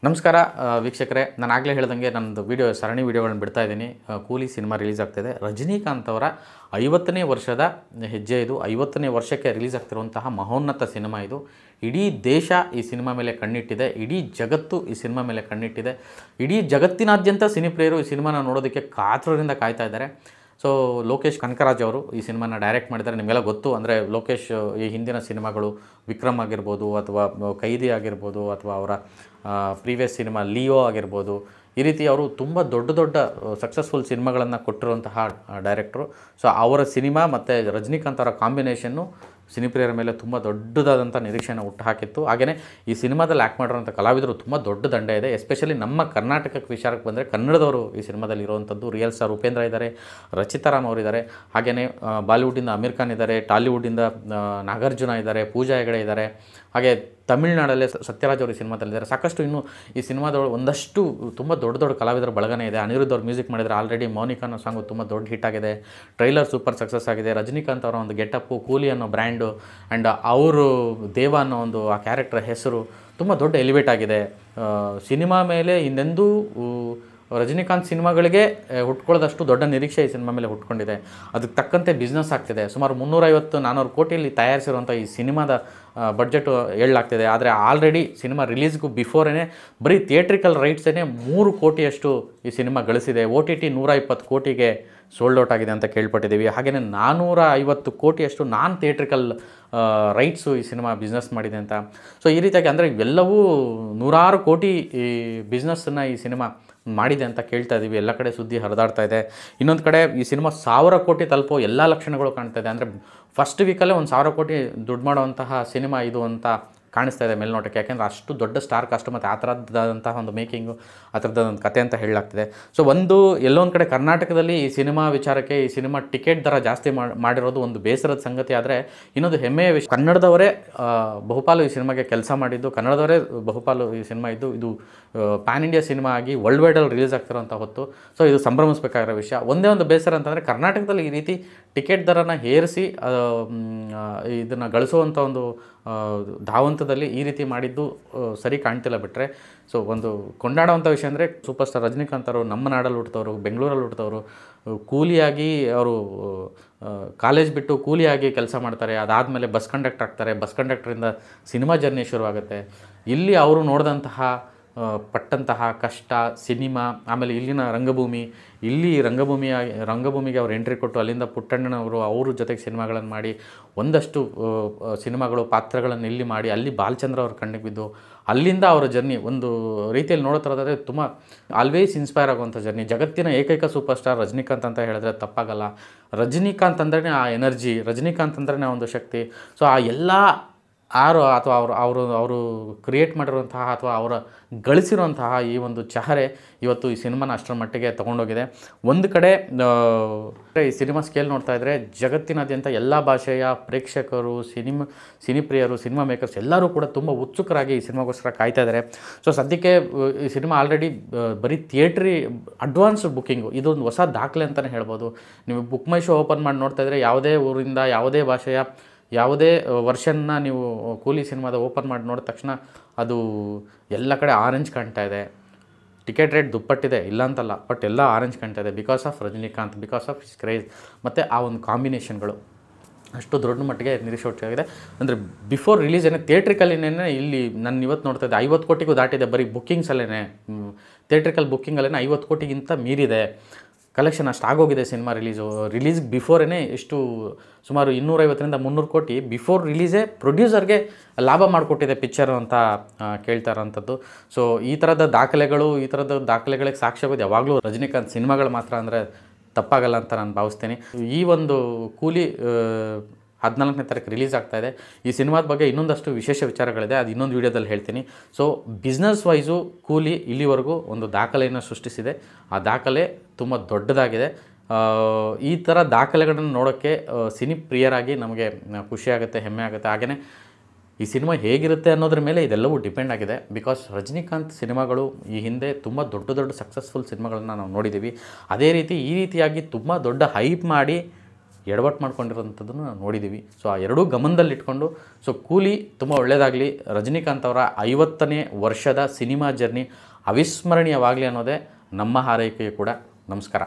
ನಮಸ್ಕಾರ ವೀಕ್ಷಕರೇ, ನಾನು ಆಗಲೇ ಹೇಳ್ದಂಗೆ ನನ್ನದು ಸರಣಿ ವಿಡಿಯೋಗಳನ್ನು ಬಿಡ್ತಾ ಇದ್ದೀನಿ. ಕೂಲಿ ಸಿನಿಮಾ ರಿಲೀಸ್ ಆಗ್ತಿದೆ. ರಜನಿಕಾಂತ್ ಅವರ 50ನೇ ವರ್ಷದ ಹೆಜ್ಜೆ ಇದು. 50ನೇ ವರ್ಷಕ್ಕೆ ರಿಲೀಸ್ ಆಗ್ತಿರುವಂತಹ ಮಹೋನ್ನತ ಸಿನಿಮಾ ಇದು. ಇಡೀ ದೇಶ ಈ ಸಿನಿಮಾ ಮೇಲೆ ಕಣ್ಣಿಟ್ಟಿದೆ, ಇಡೀ ಜಗತ್ತು ಈ ಸಿನಿಮಾ ಮೇಲೆ ಕಣ್ಣಿಟ್ಟಿದೆ. ಇಡೀ ಜಗತ್ತಿನಾದ್ಯಂತ ಸಿನಿಪ್ರಿಯರು ಈ ಸಿನಿಮಾನ ನೋಡೋದಕ್ಕೆ ಕಾತುರದಿಂದ ಕಾಯ್ತಾ ಇದ್ದಾರೆ. ಸೊ ಲೋಕೇಶ್ ಕನಕರಾಜ್ ಅವರು ಈ ಸಿನಿಮಾನ ಡೈರೆಕ್ಟ್ ಮಾಡಿದ್ದಾರೆ. ನಿಮಗೆಲ್ಲ ಗೊತ್ತು, ಅಂದರೆ ಲೋಕೇಶ್ ಈ ಹಿಂದಿನ ಸಿನಿಮಾಗಳು ವಿಕ್ರಮ್ ಆಗಿರ್ಬೋದು, ಅಥವಾ ಕೈದಿ ಆಗಿರ್ಬೋದು, ಅಥವಾ ಅವರ ಪ್ರೀವಿಯಸ್ ಸಿನಿಮಾ ಲಿಯೋ ಆಗಿರ್ಬೋದು, ಈ ರೀತಿ ಅವರು ತುಂಬ ದೊಡ್ಡ ಸಕ್ಸಸ್ಫುಲ್ ಸಿನಿಮಾಗಳನ್ನು ಕೊಟ್ಟಿರುವಂತಹ ಡೈರೆಕ್ಟ್ರು. ಸೊ ಅವರ ಸಿನಿಮಾ ಮತ್ತು ರಜನಿಕಾಂತ್ ಅವರ ಕಾಂಬಿನೇಷನ್ನು ಸಿನಿಪ್ರಿಯರ ಮೇಲೆ ತುಂಬ ದೊಡ್ಡದಾದಂಥ ನಿರೀಕ್ಷೆಯನ್ನು ಹುಟ್ಟುಹಾಕಿತ್ತು. ಹಾಗೆಯೇ ಈ ಸಿನಿಮಾದಲ್ಲಿ ಆ್ಯಕ್ಟ್ ಮಾಡಿರೋಂಥ ಕಲಾವಿದರು ತುಂಬ ದೊಡ್ಡ ದಂಡೆ ಇದೆ. ಎಸ್ಪೆಷಲಿ ನಮ್ಮ ಕರ್ನಾಟಕಕ್ಕೆ ವಿಚಾರಕ್ಕೆ ಬಂದರೆ ಕನ್ನಡದವರು ಈ ಸಿನಿಮಾದಲ್ಲಿ ಇರುವಂಥದ್ದು ರಿಯಲ್ ಸ್ಟಾರ್ ಉಪೇಂದ್ರ ಇದ್ದಾರೆ, ರಚಿತಾ ರಾಮ್ ಅವರಿದ್ದಾರೆ. ಹಾಗೆಯೇ ಬಾಲಿವುಡ್ಡಿಂದ ಅಮೀರ್ ಖಾನ್ ಇದ್ದಾರೆ, ಟಾಲಿವುಡ್ಡಿಂದ ನಾಗಾರ್ಜುನ ಇದ್ದಾರೆ, ಪೂಜಾ ಹೆಗಡೆ ಇದ್ದಾರೆ. ಹಾಗೆ ತಮಿಳ್ನಾಡಲ್ಲೇ ಸತ್ಯರಾಜ್ ಅವರು ಈ ಸಿನಿಮಾದಲ್ಲಿದ್ದಾರೆ. ಸಾಕಷ್ಟು ಇನ್ನು ಈ ಸಿನಿಮಾದವರು ಒಂದಷ್ಟು ತುಂಬ ದೊಡ್ಡ ಕಲಾವಿದರ ಬಳಗನೇ ಇದೆ. ಅನಿರುದ್ಧ್ ಅವರು ಮ್ಯೂಸಿಕ್ ಮಾಡಿದರೆ. ಆಲ್ರೆಡಿ ಮೌನಿಕಾ ಅನ್ನೋ ಸಾಂಗು ತುಂಬ ದೊಡ್ಡ ಹಿಟ್ ಆಗಿದೆ. ಟ್ರೈಲರ್ ಸೂಪರ್ ಸಕ್ಸಸ್ ಆಗಿದೆ. ರಜನಿಕಾಂತ್ ಅವರ ಒಂದು ಗೆಟಪ್ಪು, ಕೂಲಿ ಅನ್ನೋ ಬ್ರ್ಯಾಂಡು ಆ್ಯಂಡ್ ಅವರು ದೇವ ಅನ್ನೋ ಒಂದು ಆ ಕ್ಯಾರೆಕ್ಟರ್ ಹೆಸರು ತುಂಬ ದೊಡ್ಡ ಎಲಿವೇಟ್ ಆಗಿದೆ. ಸಿನಿಮಾ ಮೇಲೆ ಇನ್ನೆಂದೂ ರಜನಿಕಾಂತ್ ಸಿನಿಮಾಗಳಿಗೆ ಹುಟ್ಕೊಳ್ಳೋದಷ್ಟು ದೊಡ್ಡ ನಿರೀಕ್ಷೆ ಈ ಸಿನಿಮಾ ಮೇಲೆ ಹುಟ್ಕೊಂಡಿದೆ. ಅದಕ್ಕೆ ತಕ್ಕಂತೆ ಬಿಸ್ನೆಸ್ ಆಗ್ತಿದೆ. ಸುಮಾರು 350-400 ಕೋಟಿಯಲ್ಲಿ ತಯಾರಿಸಿರುವಂಥ ಈ ಸಿನಿಮಾದ ಬಡ್ಜೆಟು ಹೇಳಲಾಗ್ತಿದೆ. ಆದರೆ ಆಲ್ರೆಡಿ ಸಿನಿಮಾ ರಿಲೀಸ್ಗೂ ಬಿಫೋರೇ ಬರೀ ಥಿಯೇಟ್ರಿಕಲ್ ರೈಟ್ಸೇ 3 ಕೋಟಿಯಷ್ಟು ಈ ಸಿನಿಮಾ ಗಳಿಸಿದೆ. OTT 120 ಕೋಟಿಗೆ ಸೋಲ್ಡ್ ಔಟ್ ಆಗಿದೆ ಅಂತ ಕೇಳ್ಪಟ್ಟಿದ್ದೀವಿ. ಹಾಗೆಯೇ 450 ಕೋಟಿಯಷ್ಟು ನಾನ್ ಥಿಯೇಟ್ರಿಕಲ್ ರೈಟ್ಸು ಈ ಸಿನಿಮಾ ಬಿಸ್ನೆಸ್ ಮಾಡಿದೆ ಅಂತ. ಸೊ ಈ ರೀತಿಯಾಗಿ ಅಂದರೆ ಇವೆಲ್ಲವೂ ನೂರಾರು ಕೋಟಿ ಈ ಬಿಸ್ನೆಸ್ಸನ್ನು ಈ ಸಿನಿಮಾ ಮಾಡಿದೆ ಅಂತ ಕೇಳ್ತಾ ಇದ್ದೀವಿ. ಎಲ್ಲ ಕಡೆ ಸುದ್ದಿ ಹರಿದಾಡ್ತಾ ಇದೆ. ಇನ್ನೊಂದು ಕಡೆ ಈ ಸಿನಿಮಾ 1000 ಕೋಟಿ ತಲುಪೋ ಎಲ್ಲ ಲಕ್ಷಣಗಳು ಕಾಣ್ತಾ ಇದೆ. ಅಂದರೆ ಫಸ್ಟ್ ವೀಕಲ್ಲೇ 1000 ಕೋಟಿ ದುಡ್ಡು ಮಾಡುವಂತಹ ಸಿನಿಮಾ ಇದು ಅಂತ ಕಾಣಿಸ್ತಾ ಇದೆ ಮೇಲ್ನೋಟಕ್ಕೆ. ಯಾಕೆಂದರೆ ಅಷ್ಟು ದೊಡ್ಡ ಸ್ಟಾರ್ ಕಾಸ್ಟ್ ಮತ್ತು ಆ ಥರದ್ದಾದಂತಹ ಒಂದು ಮೇಕಿಂಗು, ಆ ಥರದ್ದೊಂದು ಕತೆ ಅಂತ ಹೇಳಲಾಗ್ತಿದೆ. ಸೊ ಎಲ್ಲೊಂದು ಕಡೆ ಕರ್ನಾಟಕದಲ್ಲಿ ಈ ಸಿನಿಮಾ ವಿಚಾರಕ್ಕೆ ಈ ಸಿನಿಮಾ ಟಿಕೆಟ್ ದರ ಜಾಸ್ತಿ ಮಾಡಿರೋದು ಒಂದು ಬೇಸರದ ಸಂಗತಿ. ಆದರೆ ಇನ್ನೊಂದು ಹೆಮ್ಮೆಯ ವಿಷಯ, ಕನ್ನಡದವರೇ ಬಹುಪಾಲು ಈ ಸಿನಿಮಾಗೆ ಕೆಲಸ ಮಾಡಿದ್ದು, ಕನ್ನಡದವರೇ ಬಹುಪಾಲು ಈ ಸಿನಿಮಾ ಇದ್ದು, ಇದು ಪ್ಯಾನ್ ಇಂಡಿಯಾ ಸಿನಿಮಾ ಆಗಿ ವರ್ಲ್ಡ್ ವೈಡಲ್ಲಿ ರಿಲೀಸ್ ಆಗ್ತಿರೋಂಥ ಹೊತ್ತು. ಸೊ ಇದು ಸಂಭ್ರಮಿಸಬೇಕಾಗಿರೋ ವಿಷಯ. ಒಂದೇ ಒಂದು ಬೇಸರ ಅಂತಂದರೆ ಕರ್ನಾಟಕದಲ್ಲಿ ಈ ರೀತಿ ಟಿಕೆಟ್ ದರನ ಏರಿಸಿ ಇದನ್ನು ಗಳಿಸುವಂಥ ಒಂದು ಧಾವಂತದಲ್ಲಿ ಈ ರೀತಿ ಮಾಡಿದ್ದು ಸರಿ ಕಾಣ್ತಿಲ್ಲ ಬಿಟ್ಟರೆ. ಸೊ ಒಂದು ಕೊಂಡಾಡುವಂಥ ವಿಷಯ ಅಂದರೆ ಸೂಪರ್ ಸ್ಟಾರ್ ರಜನಿಕಾಂತ್ ಅವರು ನಮ್ಮ ನಾಡಲ್ಲಿ ಹುಟ್ಟಿದವರು, ಬೆಂಗಳೂರಲ್ಲಿ ಹುಟ್ಟಿದವರು, ಕೂಲಿಯಾಗಿ ಅವರು ಕಾಲೇಜ್ ಬಿಟ್ಟು ಕೂಲಿಯಾಗಿ ಕೆಲಸ ಮಾಡ್ತಾರೆ. ಅದಾದಮೇಲೆ ಬಸ್ ಕಂಡಕ್ಟರ್ ಆಗ್ತಾರೆ. ಬಸ್ ಕಂಡಕ್ಟರಿಂದ ಸಿನಿಮಾ ಜರ್ನಿ ಶುರುವಾಗುತ್ತೆ. ಇಲ್ಲಿ ಅವರು ನೋಡಿದಂತಹ ಪಟ್ಟಂತಹ ಕಷ್ಟ, ಸಿನಿಮಾ, ಆಮೇಲೆ ಇಲ್ಲಿನ ರಂಗಭೂಮಿ, ಇಲ್ಲಿ ರಂಗಭೂಮಿಗೆ ಅವರು ಎಂಟ್ರಿ ಕೊಟ್ಟು ಅಲ್ಲಿಂದ ಪುಟ್ಟಣ್ಣನವರು ಅವ್ರ ಜೊತೆಗೆ ಸಿನಿಮಾಗಳನ್ನು ಮಾಡಿ ಒಂದಷ್ಟು ಸಿನಿಮಾಗಳು ಪಾತ್ರಗಳನ್ನು ಇಲ್ಲಿ ಮಾಡಿ ಅಲ್ಲಿ ಬಾಲಚಂದ್ರ ಅವ್ರ ಕಣ್ಣಿಗೆ ಬಿದ್ದು ಅಲ್ಲಿಂದ ಅವರ ಜರ್ನಿ ಒಂದು ರೀತಿಯಲ್ಲಿ ನೋಡೋದಾದರೆ ತುಂಬ ಆಲ್ವೇಸ್ ಇನ್ಸ್ಪೈರ್ ಆಗುವಂಥ ಜರ್ನಿ. ಜಗತ್ತಿನ ಏಕೈಕ ಸೂಪರ್ ಸ್ಟಾರ್ ರಜನಿಕಾಂತ್ ಅಂತ ಹೇಳಿದ್ರೆ ತಪ್ಪಾಗಲ್ಲ. ರಜನಿಕಾಂತ್ ಅಂದ್ರೆ ಆ ಎನರ್ಜಿ, ರಜನಿಕಾಂತ್ ಅಂದ್ರೆ ಒಂದು ಶಕ್ತಿ. ಸೊ ಆ ಎಲ್ಲ ಅಥವಾ ಅವರು ಕ್ರಿಯೇಟ್ ಮಾಡಿರುವಂತಹ ಅಥವಾ ಅವರ ಗಳಿಸಿರುವಂತಹ ಈ ಒಂದು ಚಹರೆ ಇವತ್ತು ಈ ಸಿನಿಮಾನ ಅಷ್ಟರ ಮಟ್ಟಿಗೆ ತೊಗೊಂಡೋಗಿದೆ. ಒಂದು ಕಡೆ ಈ ಸಿನಿಮಾ ಸ್ಕೇಲ್ ನೋಡ್ತಾ ಇದ್ದರೆ ಜಗತ್ತಿನಾದ್ಯಂತ ಎಲ್ಲ ಭಾಷೆಯ ಪ್ರೇಕ್ಷಕರು, ಸಿನಿಪ್ರಿಯರು, ಸಿನಿಮಾ ಮೇಕರ್ಸ್ ಎಲ್ಲರೂ ಕೂಡ ತುಂಬ ಉತ್ಸುಕರಾಗಿ ಈ ಸಿನಿಮಾಗೋಸ್ಕರ ಕಾಯ್ತಾ ಇದ್ದಾರೆ. ಸೊ ಸದ್ಯಕ್ಕೆ ಈ ಸಿನಿಮಾ ಆಲ್ರೆಡಿ ಬರೀ ಅಡ್ವಾನ್ಸ್ ಬುಕ್ಕಿಂಗು, ಇದೊಂದು ಹೊಸ ದಾಖಲೆ ಅಂತಲೇ ಹೇಳ್ಬೋದು. ನೀವು ಬುಕ್ ಮೈ ಶೋ ಓಪನ್ ಮಾಡಿ ನೋಡ್ತಾ ಇದ್ದರೆ ಯಾವುದೇ ಊರಿಂದ, ಯಾವುದೇ ಭಾಷೆಯ, ಯಾವುದೇ ವರ್ಷನ್ನ ನೀವು ಕೂಲಿ ಸಿನಿಮಾದ ಓಪನ್ ಮಾಡಿ ನೋಡಿದ ತಕ್ಷಣ ಅದು ಎಲ್ಲ ಕಡೆ ಆರೆಂಜ್ ಕಾಣ್ತಾ ಇದೆ. ಟಿಕೆಟ್ ರೇಟ್ ದುಪ್ಪಟ್ಟಿದೆ, ಇಲ್ಲ ಅಂತಲ್ಲ, ಬಟ್ ಎಲ್ಲ ಆರೆಂಜ್ ಕಾಣ್ತಾ ಇದೆ. Because of Rajinikanth, because of his craze ಮತ್ತು ಆ ಒಂದು ಕಾಂಬಿನೇಷನ್ಗಳು ಅಷ್ಟು ದೊಡ್ಡ ಮಟ್ಟಿಗೆ ನಿರೀಕ್ಷೆ ಹುಟ್ಟಾಗಿದೆ. ಅಂದರೆ ಬಿಫೋರ್ ರಿಲೀಸ್ ಥಿಯೇಟ್ರಿಕಲ್ಲಿನೇ ಇಲ್ಲಿ ನಾನು ಇವತ್ತು ನೋಡ್ತಾ ಇದ್ದೆ 50 ಕೋಟಿಗೂ ದಾಟಿದೆ. ಬರೀ ಬುಕ್ಕಿಂಗ್ಸಲ್ಲೇ, ಥಿಯೇಟ್ರಿಕಲ್ ಬುಕ್ಕಿಂಗಲ್ಲೇ 50 ಕೋಟಿಗಿಂತ ಮೀರಿದೆ ಕಲೆಕ್ಷನ್. ಅಷ್ಟು ಆಗೋಗಿದೆ ಸಿನಿಮಾ ರಿಲೀಸ್ಗೆ ಬಿಫೋರೇ ಎಷ್ಟು ಸುಮಾರು 250-300 ಕೋಟಿ ಬಿಫೋರ್ ರಿಲೀಸೇ ಪ್ರೊಡ್ಯೂಸರ್ಗೆ ಲಾಭ ಮಾಡಿಕೊಟ್ಟಿದೆ ಪಿಕ್ಚರು ಅಂತ ಕೇಳ್ತಾ ಇರೋಂಥದ್ದು. ಸೊ ಈ ಥರದ ದಾಖಲೆಗಳಿಗೆ ಸಾಕ್ಷ್ಯವಾಗೋದು ಯಾವಾಗಲೂ ರಜನಿಕಾಂತ್ ಸಿನಿಮಾಗಳು ಮಾತ್ರ ಅಂದರೆ ತಪ್ಪಾಗಲ್ಲ ಅಂತ ನಾನು ಭಾವಿಸ್ತೀನಿ. ಈ ಒಂದು ಕೂಲಿ 14ನೇ ತಾರೀಕು ರಿಲೀಸ್ ಆಗ್ತಾಯಿದೆ. ಈ ಸಿನಿಮಾದ ಬಗ್ಗೆ ಇನ್ನೊಂದಷ್ಟು ವಿಶೇಷ ವಿಚಾರಗಳಿದೆ, ಅದು ಇನ್ನೊಂದು ವೀಡಿಯೋದಲ್ಲಿ ಹೇಳ್ತೀನಿ. ಸೊ ಬಿಸ್ನೆಸ್ ವೈಸು ಕೂಲಿ ಇಲ್ಲಿವರೆಗೂ ಒಂದು ದಾಖಲೆಯನ್ನು ಸೃಷ್ಟಿಸಿದೆ. ಆ ದಾಖಲೆ ತುಂಬ ದೊಡ್ಡದಾಗಿದೆ. ಈ ಥರ ದಾಖಲೆಗಳನ್ನು ನೋಡೋಕ್ಕೆ ಸಿನಿಪ್ರಿಯರಾಗಿ ನಮಗೆ ಖುಷಿಯಾಗುತ್ತೆ, ಹೆಮ್ಮೆ ಆಗುತ್ತೆ. ಹಾಗೆಯೇ ಈ ಸಿನಿಮಾ ಹೇಗಿರುತ್ತೆ ಅನ್ನೋದ್ರ ಮೇಲೆ ಇದೆಲ್ಲವೂ ಡಿಪೆಂಡ್ ಆಗಿದೆ. ಬಿಕಾಸ್ ರಜನಿಕಾಂತ್ ಸಿನಿಮಾಗಳು ಈ ಹಿಂದೆ ತುಂಬ ದೊಡ್ಡ ಸಕ್ಸಸ್ಫುಲ್ ಸಿನಿಮಾಗಳನ್ನು ನಾವು ನೋಡಿದ್ದೀವಿ. ಅದೇ ರೀತಿ ಈ ರೀತಿಯಾಗಿ ತುಂಬ ದೊಡ್ಡ ಹೈಪ್ ಮಾಡಿ ಎಡವಟ್ಟು ಮಾಡ್ಕೊಂಡಿರೋಂಥದ್ದನ್ನು ನೋಡಿದ್ದೀವಿ. ಸೊ ಆ ಎರಡೂ ಗಮನದಲ್ಲಿಟ್ಕೊಂಡು ಸೊ ಕೂಲಿ ತುಂಬ ಒಳ್ಳೆಯದಾಗಲಿ, ರಜನಿಕಾಂತ್ ಅವರ 50ನೇ ವರ್ಷದ ಸಿನಿಮಾ ಜರ್ನಿ ಅವಿಸ್ಮರಣೀಯವಾಗಲಿ ಅನ್ನೋದೇ ನಮ್ಮ ಹಾರೈಕೆ ಕೂಡ. ನಮಸ್ಕಾರ.